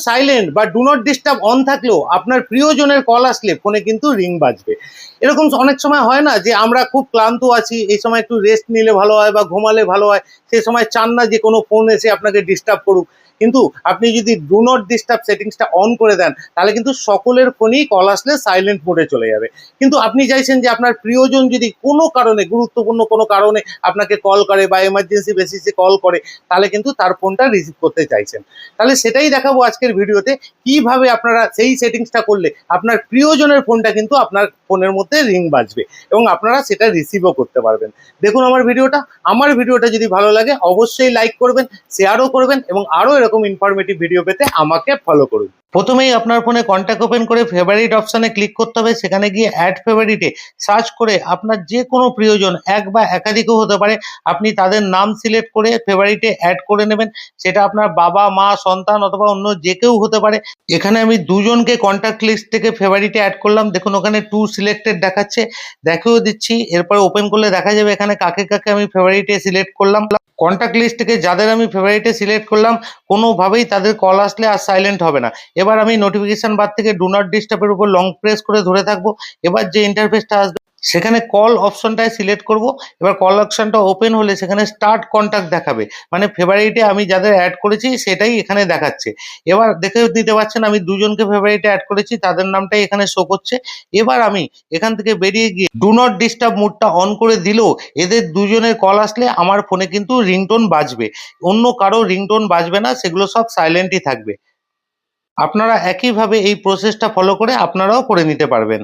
Silent বা do not disturb on থাকলেও আপনার প্রিয়জনের কল আসলে ফোনে কিন্তু রিং বাজবে। এরকম অনেক সময় হয় না যে আমরা খুব ক্লান্ত আছি, এই সময় একটু রেস্ট নিলে ভালো হয় বা ঘুমালে ভালো হয়, সেই সময় চান না যে কোনো ফোন এসে আপনাকে ডিস্টার্ব করুক। কিন্তু আপনি যদি ডু নট ডিস্টার্ব সেটিংসটা অন করে দেন তাহলে কিন্তু সকলের ফোনেই কল আসলে সাইলেন্ট মোডে চলে যাবে। কিন্তু আপনি চাইছেন যে আপনার প্রিয়জন যদি কোনো কারণে, গুরুত্বপূর্ণ কোনো কারণে আপনাকে কল করে বা এমার্জেন্সি বেসিসে কল করে, তাহলে কিন্তু তার ফোনটা রিসিভ করতে চাইছেন। তাহলে সেটাই দেখাবো আজকের ভিডিওতে, কিভাবে আপনারা সেই সেটিংসটা করলে আপনার প্রিয়জনের ফোনটা কিন্তু আপনার ফোনের মধ্যে রিং বাজবে এবং আপনারা সেটা রিসিভও করতে পারবেন। দেখুন আমার ভিডিওটা যদি ভালো লাগে অবশ্যই লাইক করবেন, শেয়ারও করবেন এবং আরও এরকম ইনফরমেটিভ ভিডিও পেতে আমাকে ফলো করুন। প্রথমেই আপনার ফোনে কন্ট্যাক্ট ওপেন করে ফেভারিট অপশানে ক্লিক করতে হবে। সেখানে গিয়ে অ্যাড ফেভারিটে সার্চ করে আপনার যে কোনো প্রিয়জন, এক বা একাধিকও হতে পারে, আপনি তাদের নাম সিলেক্ট করে ফেভারিটে অ্যাড করে নেবেন। সেটা আপনার বাবা, মা, সন্তান অথবা অন্য যে কেউ হতে পারে। এখানে আমি দুজনকে কন্ট্যাক্ট লিস্ট থেকে ফেভারিটে অ্যাড করলাম। দেখুন ওখানে 2 সিলেক্টেড দেখাচ্ছে, দেখেও দিচ্ছি। এরপরে ওপেন করলে দেখা যাবে এখানে কাকে কাকে আমি ফেভারিটে সিলেক্ট করলাম। কন্ট্যাক্ট লিস্ট থেকে যাদের আমি ফেভারিটে সিলেক্ট করলাম কোনোভাবেই তাদের কল আসলে আর সাইলেন্ট হবে না। এবার আমি নোটিফিকেশন বার থেকে ডু নট ডিস্টার্বের উপর লং প্রেস করে ধরে থাকবো। এবার যে ইন্টারফেসটা আসবে সেখানে কল অপশনটায় সিলেক্ট করব। এবার কল অপশনটা ওপেন হলে সেখানে স্টার্ট কন্ট্যাক্ট দেখাবে, মানে ফেভারিটে আমি যাদের অ্যাড করেছি সেটাই এখানে দেখাচ্ছে। এবার দেখে দিতে পারছেন আমি দুজনকে ফেভারিটে অ্যাড করেছি, তাদের নামটাই এখানে শো করছে। এবার আমি এখান থেকে বেরিয়ে গিয়ে ডু নট ডিস্টার্ব মোডটা অন করে দিলেও এদের দুজনের কল আসলে আমার ফোনে কিন্তু রিংটোন বাজবে, অন্য কারো রিংটোন বাজবে না, সেগুলো সব সাইলেন্টই থাকবে। আপনারা একইভাবে এই প্রসেসটা ফলো করে আপনারাও করে নিতে পারবেন।